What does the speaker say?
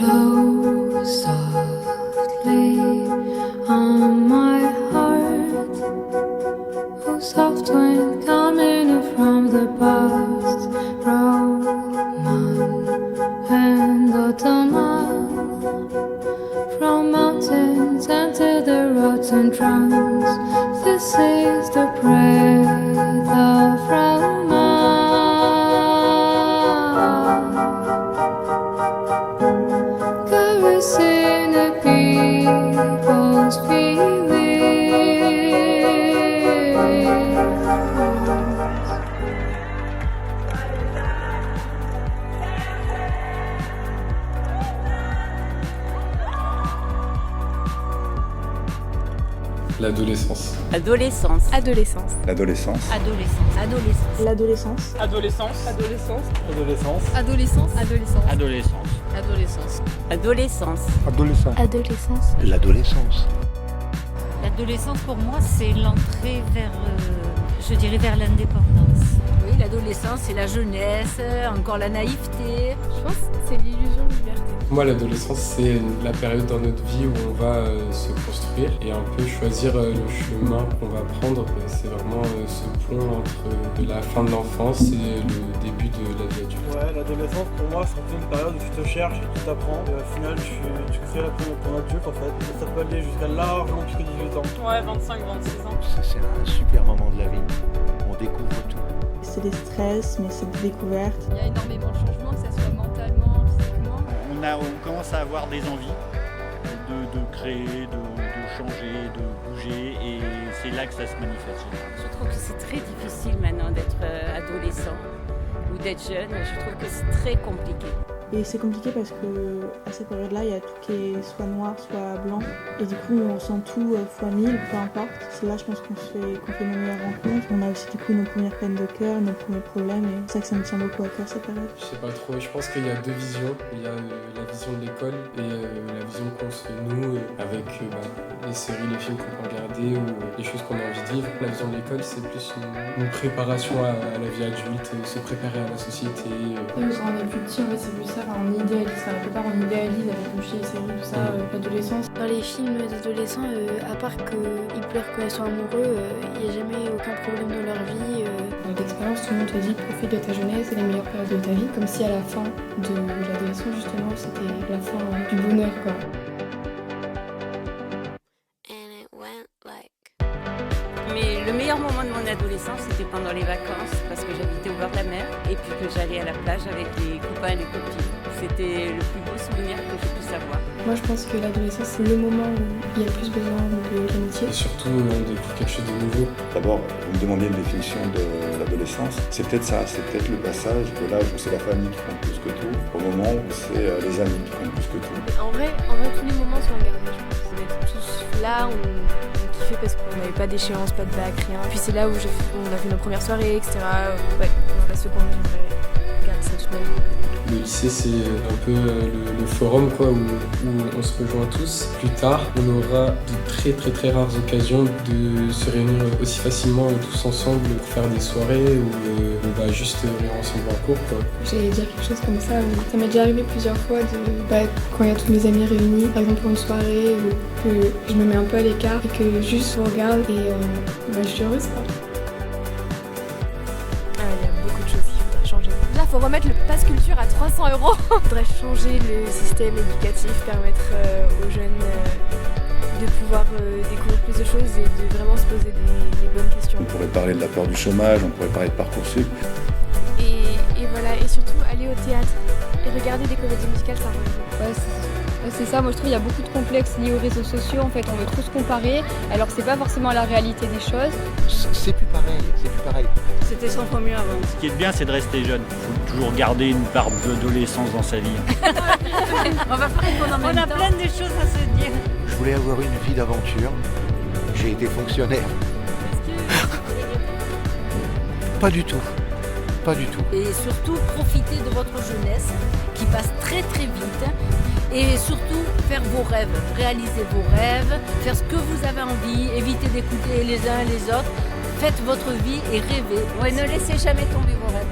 Blow softly on my heart. Oh, soft wind coming from the past. Roman and autumnal. From mountains into the rotten trunks. This is the breath of romance. Caressing the people's feelings. L'adolescence. Adolescence. Adolescence. L'adolescence. Adolescence. L'adolescence. Adolescence. Adolescence. Adolescence. Adolescence. Adolescence. Adolescence. Adolescence. Adolescence. Adolescence. Adolescence. L'adolescence. L'adolescence pour moi c'est l'entrée vers, je dirais vers l'indépendance. Oui, l'adolescence, c'est la jeunesse, encore la naïveté. Je pense que c'est l'illusion de liberté. Moi, l'adolescence, c'est la période dans notre vie où on va se construire et un peu choisir le chemin qu'on va prendre. C'est vraiment ce pont entre la fin de l'enfance et le début de la vie adulte. Ouais, l'adolescence pour moi c'est un peu une période où tu te cherches et tu t'apprends. Et au final tu crées ton adulte en fait. Ça peut aller jusqu'à largement plus que 18 ans. Ouais, 25-26 ans. C'est un super moment de la vie. On découvre tout. C'est des stress, mais c'est des découvertes. Il y a énormément de changements, que ce soit mentalement, physiquement. On commence à avoir des envies de créer, de changer, de bouger, et c'est là que ça se manifeste. Je trouve que c'est très difficile maintenant d'être adolescent ou d'être jeune. Je trouve que c'est très compliqué. Et c'est compliqué parce que à cette période-là, il y a tout qui est soit noir, soit blanc. Et du coup, on ressent tout fois 1000, peu importe. C'est là, je pense qu'on fait nos meilleures rencontres. On a aussi du coup nos premières peines de cœur, nos premiers problèmes. Et c'est ça que ça me tient beaucoup à cœur, cette période. Je sais pas trop, je pense qu'il y a deux visions. Il y a la vision de l'école et la vision qu'on se fait nous avec les séries, les films qu'on peut regarder ou les choses qu'on a envie de vivre. La vision de l'école, c'est plus une préparation à la vie adulte, se préparer à la société. Quand on est plus petit, en fait, c'est plus ça. On idéalise, la plupart on idéalise avec les films, les séries, tout ça, l'adolescence. Dans les films d'adolescents, à part qu'ils pleurent quand ils sont amoureux, il n'y a jamais aucun problème dans leur vie. Dans l'expérience, tout le monde te dit profite de ta jeunesse, c'est les meilleures périodes de ta vie. Comme si à la fin de l'adolescence, justement, c'était la fin du bonheur, quoi. Mais le meilleur moment de mon adolescence, c'était pendant les vacances, parce que j'habitais au bord de la mer, et puis que j'allais à la plage avec les copains et les copines. C'était le plus beau souvenir que je puisse avoir. Moi, je pense que l'adolescence, c'est le moment où il y a le plus besoin d'amitié. Et surtout, on découvre quelque chose de nouveau. D'abord, vous me demandez une définition de l'adolescence. C'est peut-être ça, c'est peut-être le passage de l'âge où c'est la famille qui compte plus que tout, au moment où c'est les amis qui comptent plus que tout. En vrai, tous les moments sont gardés, je pense. On est tous là, on kiffait parce qu'on n'avait pas d'échéance, pas de bac, rien. Puis c'est là où on a fait nos premières soirées, etc. Ouais, dans la seconde, j'aimerais garder ça toute ma vie. Le lycée, c'est un peu le forum quoi, où on se rejoint tous. Plus tard, on aura de très rares occasions de se réunir aussi facilement tous ensemble pour faire des soirées ou juste rire ensemble en cours. Quoi. J'allais dire quelque chose comme ça. Ça m'est déjà arrivé plusieurs fois quand il y a tous mes amis réunis, par exemple pour une soirée, où que je me mets un peu à l'écart et que juste je vous regarde et je suis heureuse. Quoi. Il y a beaucoup de choses qu'il faudrait changer. Là, il faut remettre le pass culture à 300 €. Il faudrait changer le système éducatif, permettre aux jeunes de pouvoir découvrir plus de choses et de vraiment se poser des bonnes questions. On pourrait parler de la peur du chômage, on pourrait parler de Parcoursup. Et voilà, et surtout aller au théâtre et regarder des comédies musicales, ça rend heureux. C'est ça, moi je trouve qu'il y a beaucoup de complexes liés aux réseaux sociaux. En fait, on veut trop se comparer, alors que c'est pas forcément la réalité des choses. C'est plus pareil. C'était 100 fois mieux avant. Ce qui est bien, c'est de rester jeune. Il faut toujours garder une part d'adolescence dans sa vie. On va faire une On a plein de choses à se dire. Je voulais avoir une vie d'aventure. J'ai été fonctionnaire. Pas du tout. Et surtout, profitez de votre jeunesse qui passe très vite. Et surtout, faire vos rêves, réaliser vos rêves, faire ce que vous avez envie, évitez d'écouter les uns et les autres. Faites votre vie et rêvez. Ouais, ne laissez jamais tomber vos rêves.